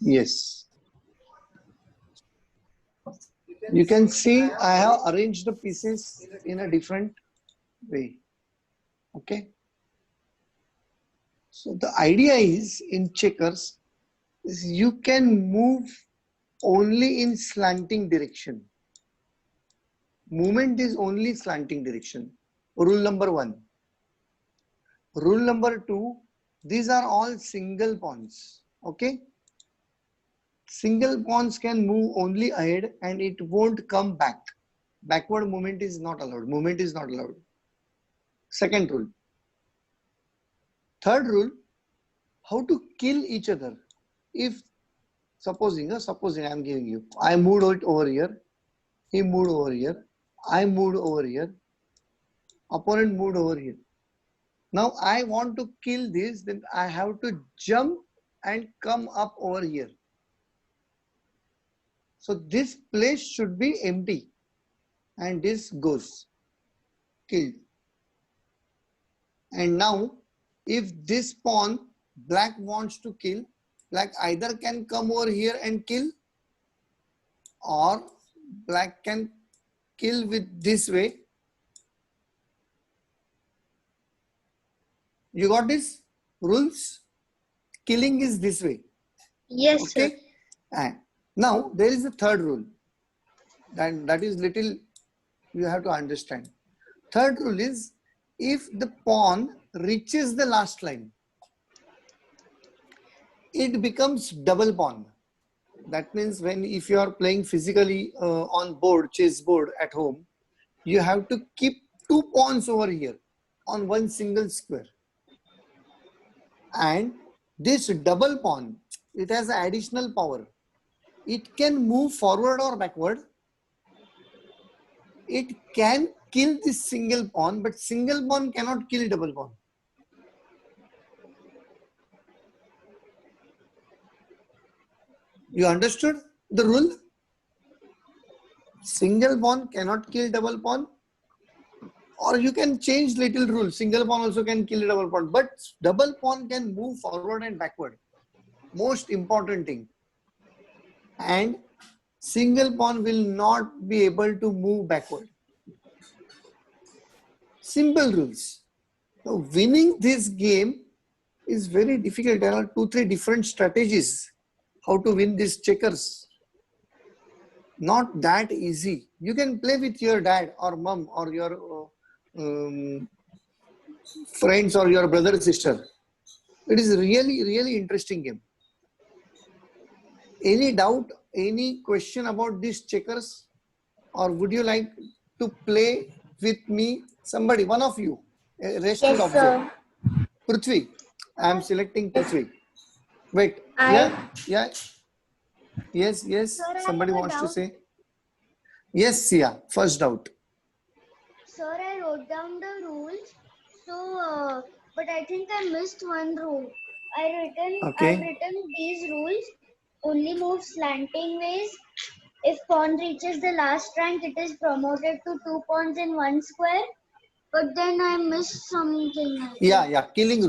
Yes. You can see I have arranged the pieces in a different way. Okay. So the idea is in checkers is you can move only in slanting direction. Movement is only slanting direction. Rule number 1. Rule number 2, these are all single pawns. Okay. Single pawns can move only ahead and it won't come back. Backward movement is not allowed. Movement is not allowed. Second rule. Third rule, how to kill each other. If supposing I'm giving you, I moved it over here, he moved over here, I moved over here, opponent moved over here. Now I want to kill this, then I have to jump and come up over here. So this place should be empty and this goes killed. And now if this pawn black wants to kill, black either can come over here and kill or black can kill with this way. You got this rules? Killing is this way. Yes, okay, sir. And now there is a third rule, and that is little you have to understand. Third rule is if the pawn reaches the last line, it becomes double pawn. That means when if you are playing physically on board, chess board at home, you have to keep 2 pawns over here on one single square. And this double pawn, it has additional power. It can move forward or backward. It can kill this single pawn, but single pawn cannot kill double pawn. You understood the rule? Single pawn cannot kill double pawn. Or you can change little rule. Single pawn also can kill double pawn, but double pawn can move forward and backward. Most important thing. And single pawn will not be able to move backward. Simple rules. Now, winning this game is very difficult. There are 2-3 different strategies how to win these checkers. Not that easy. You can play with your dad or mom or your friends or your brother sister. It is really interesting game. Any doubt, any question about these checkers, or would you like to play with me? Somebody, one of you, rest will Yes, observe. sir. Prithvi, I am selecting Prithvi. Wait, I yes, Sir, I somebody have a wants to doubt. say. Yes, Sia, first doubt. Sir, I wrote down the rules. So, but I think I missed one rule. I've Okay. written these rules. Only move slanting ways. If pawn reaches the last rank, it is promoted to 2 pawns in one square. But then I missed something. I think. Yeah, killing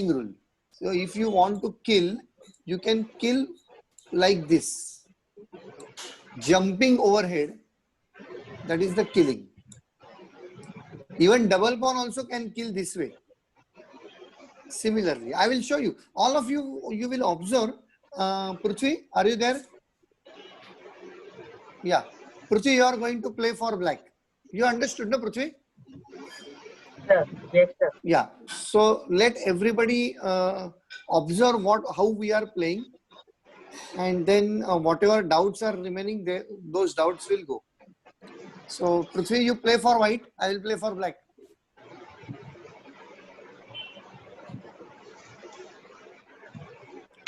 rule. So if you want to kill, you can kill like this. Jumping overhead, that is the killing. Even double pawn also can kill this way. Similarly, I will show you. All of you, you will observe. Prithvi, are you there? Yeah. Prithvi, you are going to play for black. You understood, no, Prithvi? Sir, yes, sir. Yeah. So let everybody observe how we are playing, and then whatever doubts are remaining, there, those doubts will go. So Prithvi, you play for white. I will play for black.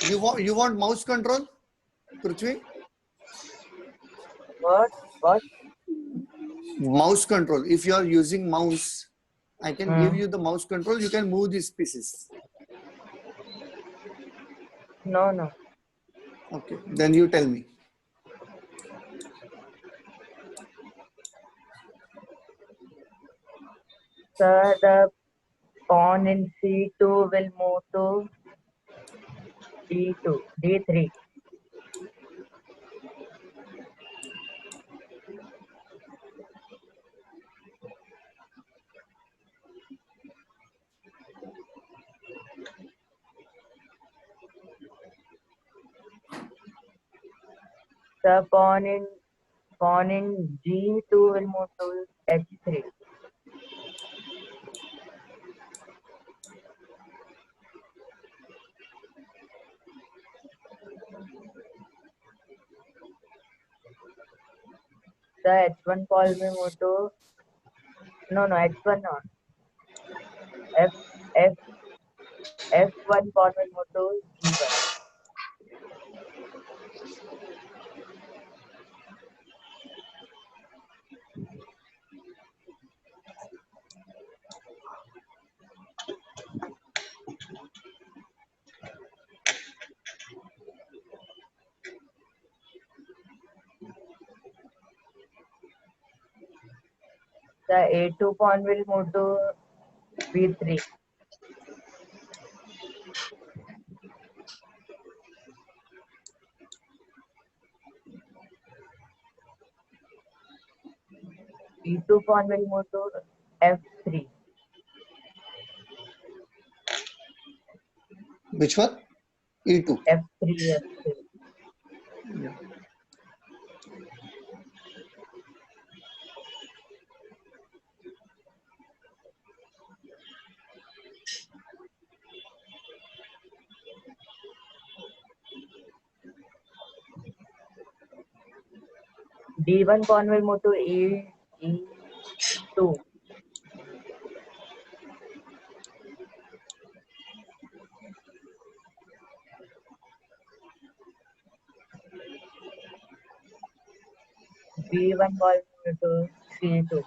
You want mouse control, Prithvi? What? Mouse control. If you are using mouse, I can give you the mouse control. You can move these pieces. No. Okay. Then you tell me. Sir, the pawn in C2 will move to D2, D3. The pawn in G2 will move to H3. The H1 pawn will move to H1 not. F F F1 pawn will move to G1. The A2 pawn will move to B3. E2 pawn will move to F3. Which one? E2. F3. Yeah. D1 pawn will move to E2. B1 pawn will move to C2.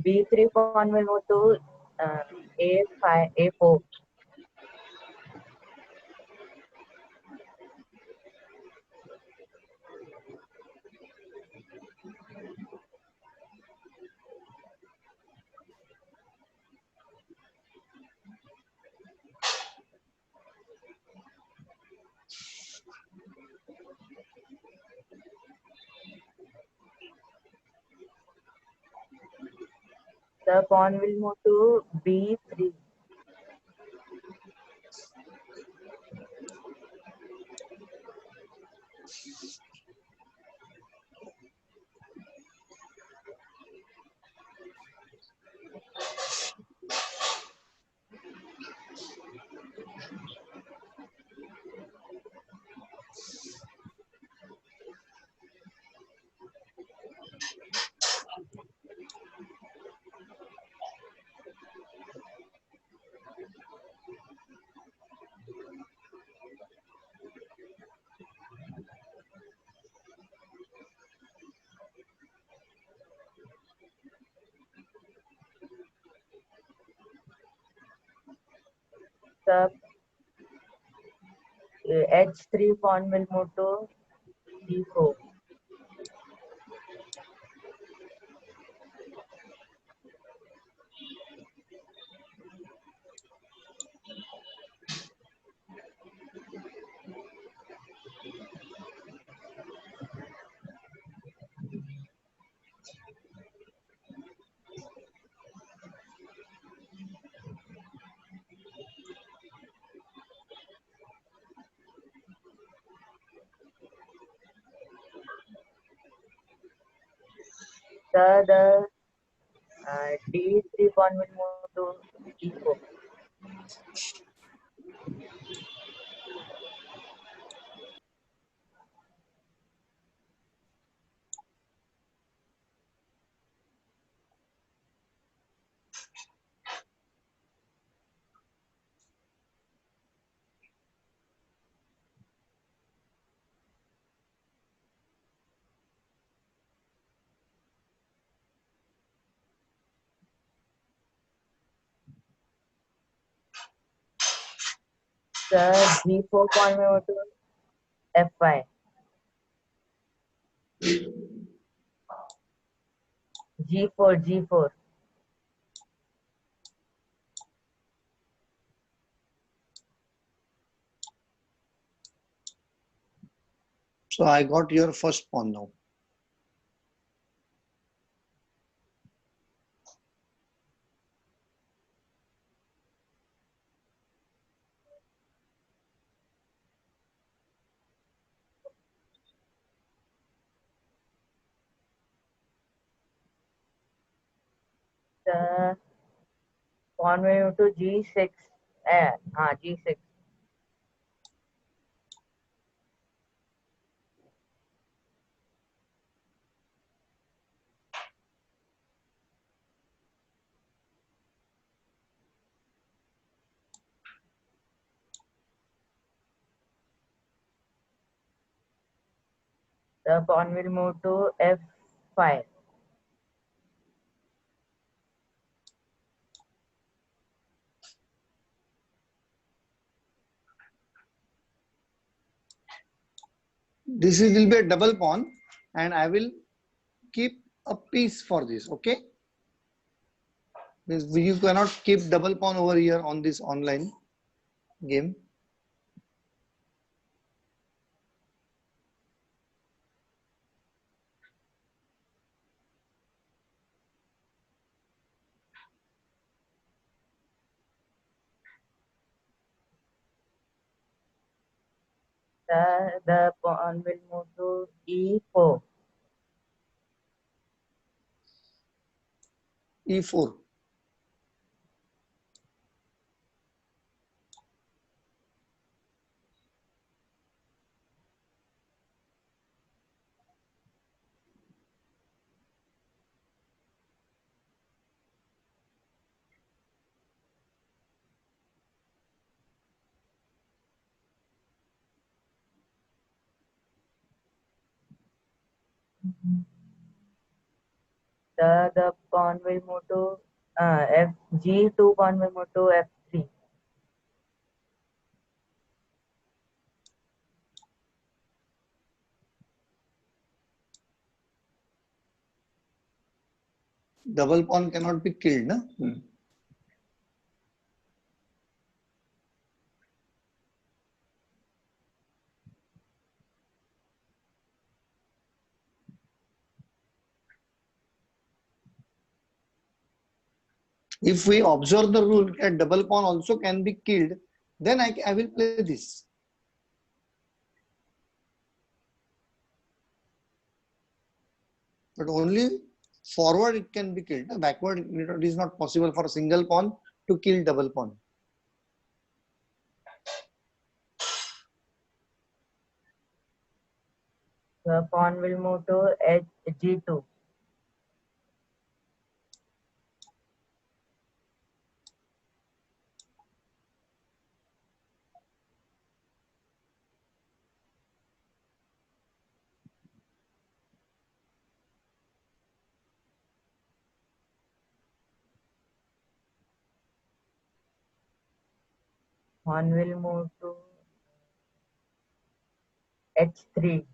B3 pawn will move to A5, A4. The pawn will move to B3. The H3 pawn will move to D4. The D3 pawn will move to E4. The G4 pawn will move to F5. G4. So I got your first pawn now. The pawn will move to G6. G6. The pawn will move to F5. This will be a double pawn, and I will keep a piece for this. Okay. Means you cannot keep double pawn over here on this online game. The pawn will move to E4. E4. The pawn will move to G2 pawn will move to F3. Double pawn cannot be killed, no? If we observe the rule, a double pawn also can be killed, then I will play this. But only forward it can be killed. Backward it is not possible for a single pawn to kill double pawn. The pawn will move to G2. Pawn will move to H3.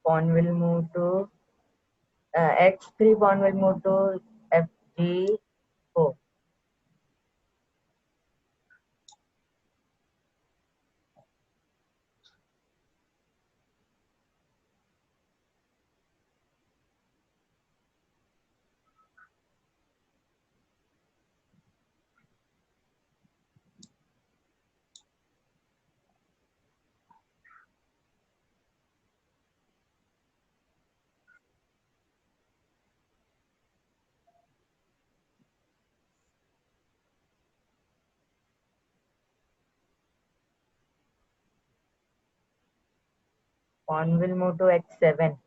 Pawn will move to H3. Pawn will move to FG4. Pawn will move to H7.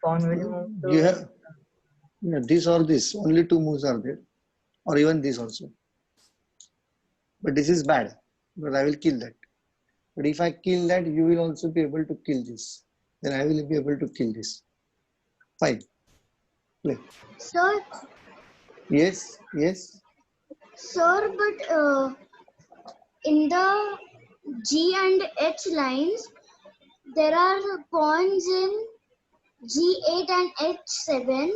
Pawn will move You to have Yeah, this or this, only two moves are there, or even this also. But this is bad because I will kill that. But if I kill that, you will also be able to kill this. Then I will be able to kill this. Fine. Play. Sir, Yes, yes. sir, but in the G and H lines, there are pawns in G8 and H7.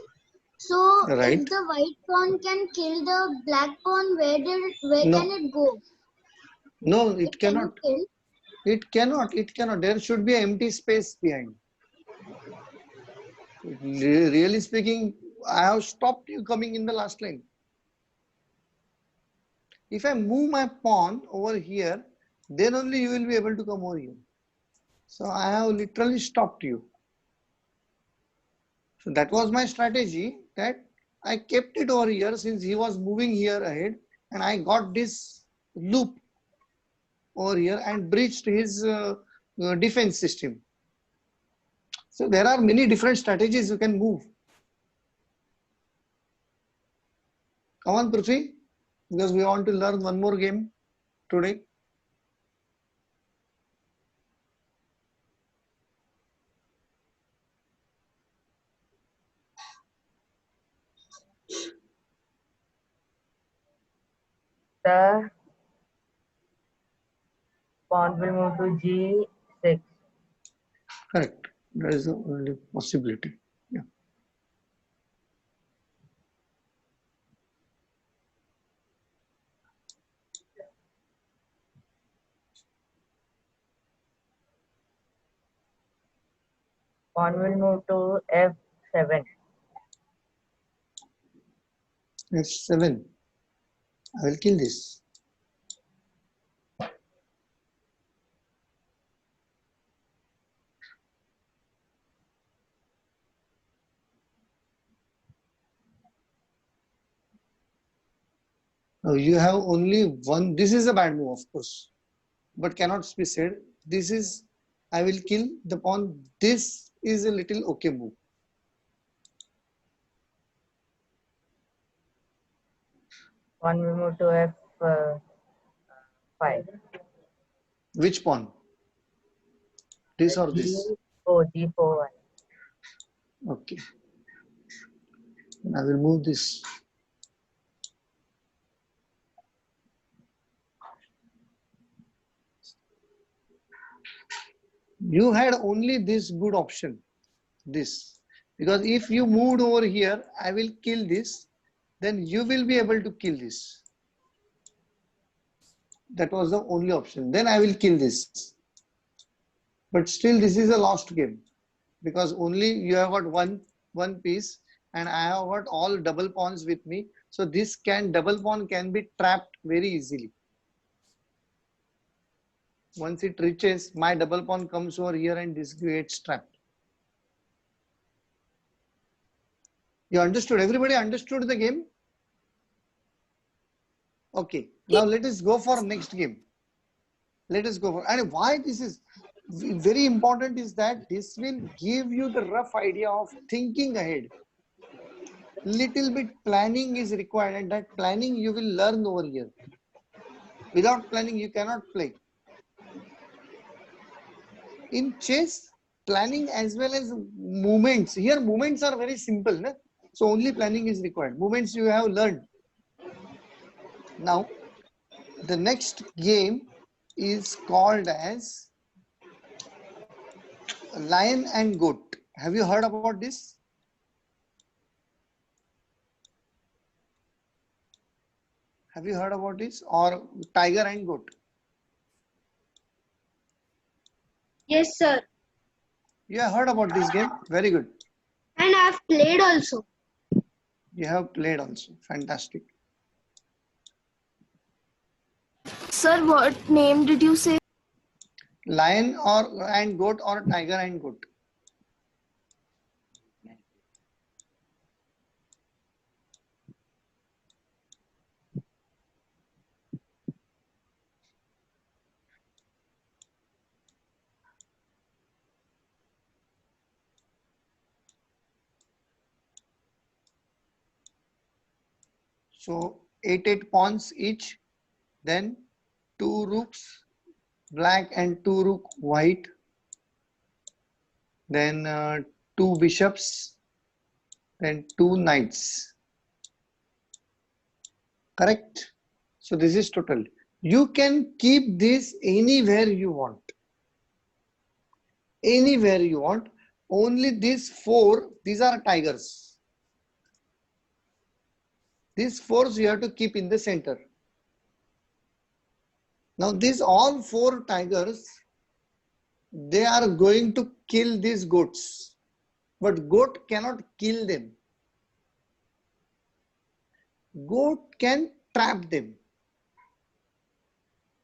So Right. if the white pawn can kill the black pawn, where can No, it go? no, It it cannot cannot. kill. It cannot. It cannot. There should be an empty space behind. Really speaking, I have stopped you coming in the last line. If I move my pawn over here, then only you will be able to come over here. So I have literally stopped you. So that was my strategy, that I kept it over here since he was moving here ahead, and I got this loop over here and breached his defense system. So there are many different strategies you can move. Come on, Prithvi, because we want to learn one more game today. The pawn will move to G6. Correct. That is the only possibility. Yeah. Pawn will move to F7. F7. I will kill this. Now you have only one. This is a bad move, of course, but cannot be said. This is, I will kill the pawn. This is a little okay move. Pawn will move to F5. Which pawn? This or this? G4. Okay. I will move this. You had only this good option, this. Because if you moved over here, I will kill this, then you will be able to kill this. That was the only option. Then I will kill this. But still, this is a lost game because only you have got one piece, and I have got all double pawns with me. So this double pawn can be trapped very easily. Once it reaches, my double pawn comes over here and this gets trapped. You understood? Everybody understood the game? Okay. Now let us go for next game. Let us go for, and why this is very important is that this will give you the rough idea of thinking ahead. Little bit planning is required, and that planning you will learn over here. Without planning, you cannot play. In chess, planning as well as movements. Here, movements are very simple. No? So only planning is required. Movements you have learned. Now, the next game is called as Lion and Goat. Have you heard about this? Have you heard about this? Or Tiger and Goat? Yes, sir. You have heard about this game? Very good. And I've played also. You have played also. Fantastic. Sir, what name did you say? Lion and Goat or Tiger and Goat? So 8 pawns each, then 2 rooks black and 2 rook white, then 2 bishops, then 2 knights. Correct? So this is total. You can keep this anywhere you want. Anywhere you want. Only these 4, these are tigers. These 4 you have to keep in the center. Now these all 4 tigers, they are going to kill these goats. But goat cannot kill them. Goat can trap them.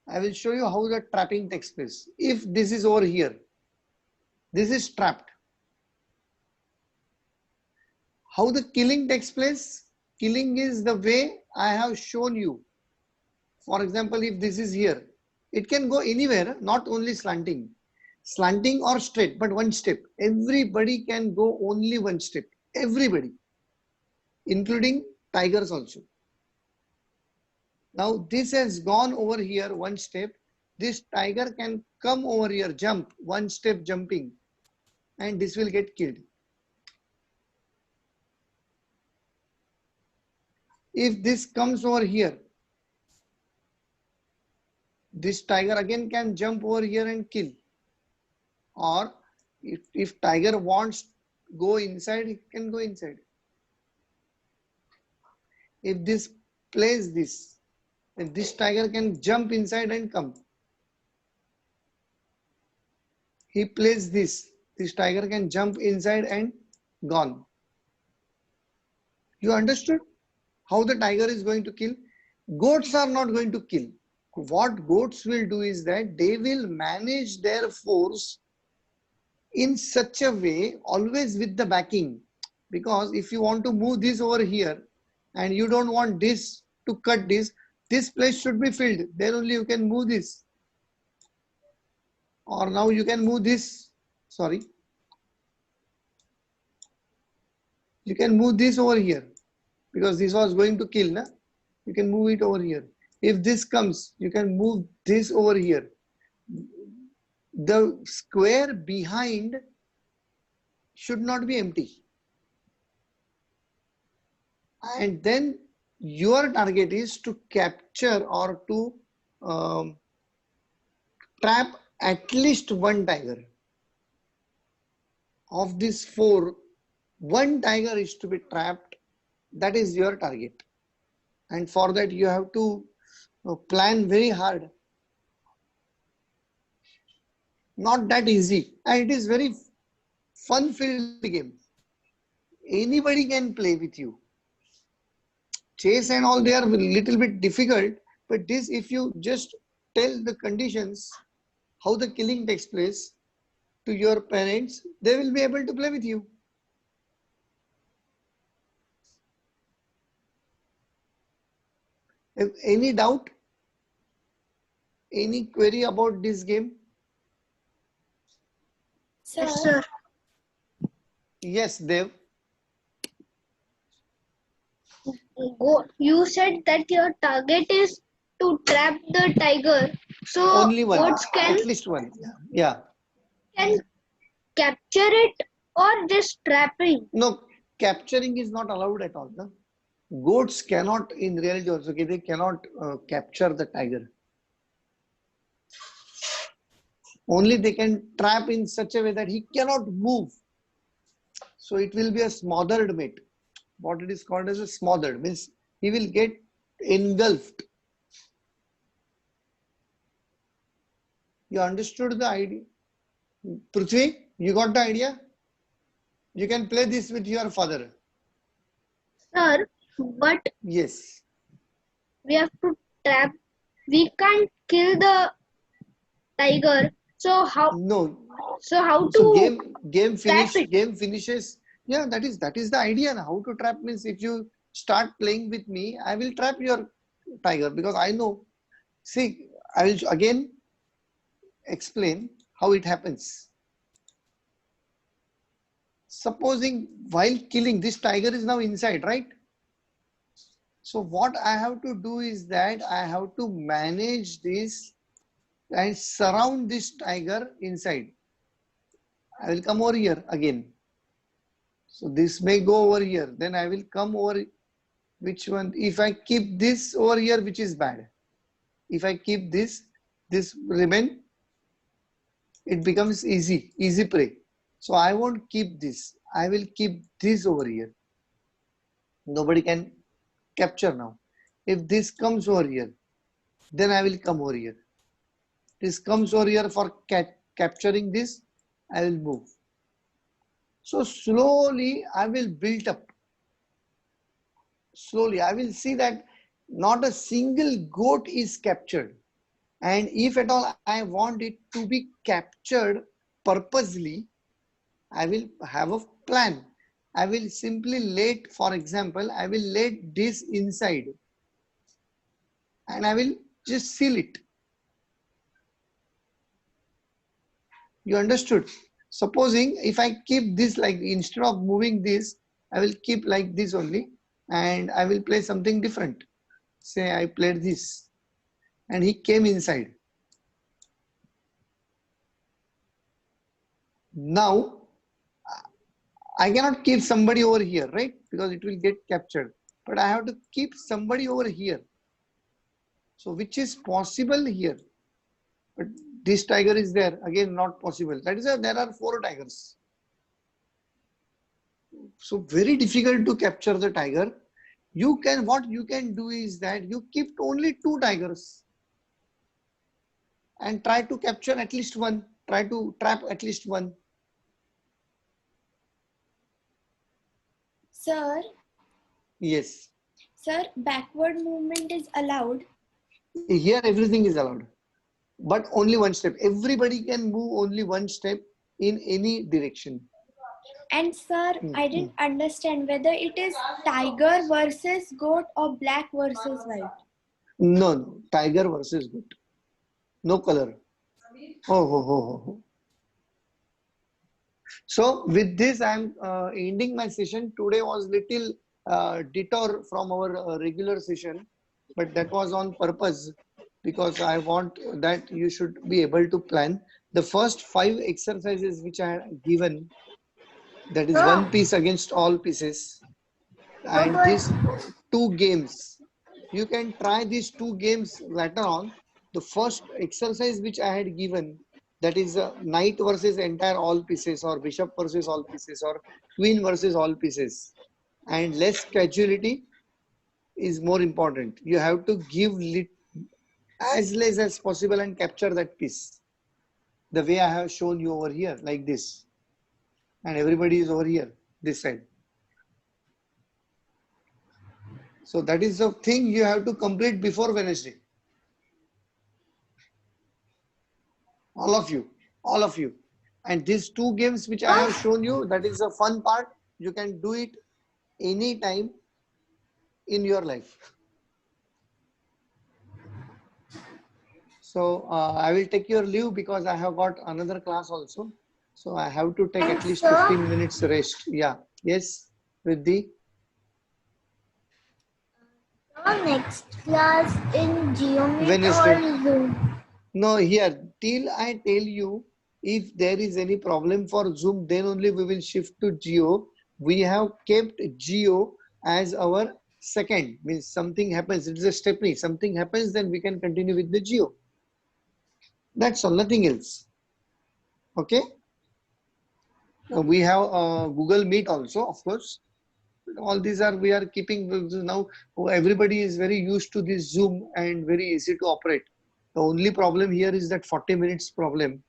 I will show you how the trapping takes place. If this is over here, this is trapped. How the killing takes place? Killing is the way I have shown you. For example, if this is here, it can go anywhere, not only slanting. Slanting or straight, but one step. Everybody can go only one step. Everybody, including tigers also. Now this has gone over here one step. This tiger can come over here, jump, one step jumping, and this will get killed. If this comes over here, this tiger again can jump over here and kill. Or if tiger wants go inside, it can go inside. If this plays this, then this tiger can jump inside and come. He plays this tiger can jump inside and gone. You understood how the tiger is going to kill? Goats are not going to kill. What goats will do is that they will manage their force in such a way, always with the backing. Because if you want to move this over here and you don't want this to cut this place should be filled. Then only you can move this. Or now you can move this. Sorry. You can move this over here because this was going to kill. Na? You can move it over here. If this comes, you can move this over here. The square behind should not be empty. And then your target is to capture or to trap at least one tiger. Of these 4, one tiger is to be trapped. That is your target. And for that you have to plan very hard. Not that easy. And it is very fun-filled game. Anybody can play with you. Chess and all, they are a little bit difficult, but this, if you just tell the conditions, how the killing takes place to your parents, they will be able to play with you. If any doubt, any query about this game? Sir. Yes, Dev. You said that your target is to trap the tiger. So Only one, goats at least one. Yeah. can capture it or just trapping. No, capturing is not allowed at all. No? Goats cannot, in reality also, okay, they cannot capture the tiger. Only they can trap in such a way that he cannot move. So it will be a smothered mate. What it is called as a smothered, means he will get engulfed. You understood the idea? Prithvi, you got the idea? You can play this with your father. Sir, but Yes. we have to trap. We can't kill the tiger. So how? No. So how So to game trap it? finishes. Yeah, that is the idea. Now. How to trap means if you start playing with me, I will trap your tiger because I know. See, I will again explain how it happens. Supposing while killing, this tiger is now inside, right? So what I have to do is that I have to manage this and surround this tiger inside. I will come over here again. So this may go over here. Then I will come over. Which one? If I keep this over here, which is bad. If I keep this remain, it becomes easy prey. So I won't keep this. I will keep this over here. Nobody can capture now. If this comes over here, then I will come over here. This comes over here for capturing this, I will move. So slowly I will build up. Slowly I will see that not a single goat is captured. And if at all I want it to be captured purposely, I will have a plan. I will simply let, for example, I will let this inside and I will just seal it. You understood? Supposing if I keep this like, instead of moving this, I will keep like this only and I will play something different. Say I played this and he came inside. Now, I cannot keep somebody over here, right? Because it will get captured. But I have to keep somebody over here. So which is possible here. But this tiger is there. Again, not possible. That is why there are 4 tigers. So very difficult to capture the tiger. What you can do is that you keep only 2 tigers. And try to capture at least one. Try to trap at least one. Sir, Yes. sir, backward movement is allowed. Here everything is allowed. But only one step. Everybody can move only one step in any direction. And sir, I didn't understand whether it is tiger versus goat or black versus white. No, tiger versus goat. No color. Oh. So with this, I'm ending my session. Today was little detour from our regular session, but that was on purpose because I want that you should be able to plan. The first 5 exercises which I had given, that is one piece against all pieces, and these 2 games. You can try these 2 games later on. The first exercise which I had given, that is knight versus entire all pieces, or bishop versus all pieces, or queen versus all pieces, and less casualty is more important. You have to give as less as possible and capture that piece. The way I have shown you over here, like this, and everybody is over here, this side. So that is the thing you have to complete before Wednesday. All of you. And these 2 games which I have shown you, that is the fun part. You can do it anytime in your life. So I will take your leave because I have got another class also. So I have to take at least 15 minutes rest. Yeah. Yes, Riddhi. Next class in Geometry Wednesday. or Zoom? No, here, till I tell you, if there is any problem for Zoom, then only we will shift to Geo. We have kept Geo as our second. Means something happens, it is a stepney. Something happens, then we can continue with the Geo. That's all, nothing else. Okay. We have Google Meet also, of course. All these are, we are keeping now. Everybody is very used to this Zoom and very easy to operate. The only problem here is that 40 minutes problem.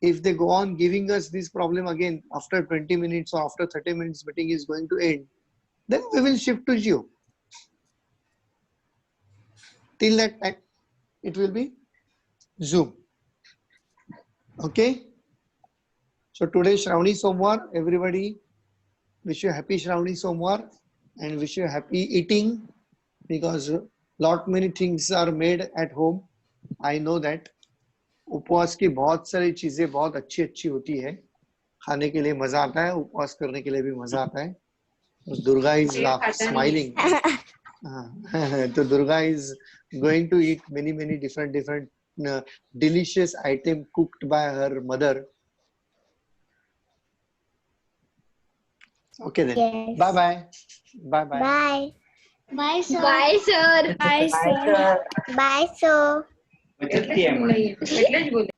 If they go on giving us this problem again after 20 minutes or after 30 minutes meeting is going to end, then we will shift to Geo. Till that time, it will be Zoom. Okay. So today Shravani Somwar, everybody wish you happy Shravani Somwar and wish you happy eating, because lot many things are made at home. I know that. उपवास की बहुत सारी चीजें बहुत अच्छी अच्छी होती है, खाने के लिए मजा आता है, उपवास करने के लिए भी मजा आता है. Durga is smiling. So Durga is going to eat many different delicious item cooked by her mother. Okay then. Yes. Bye bye. Bye bye. Bye. Bye, sir. Bye, sir. Bye, sir. Bye, sir. भेटलेच बोला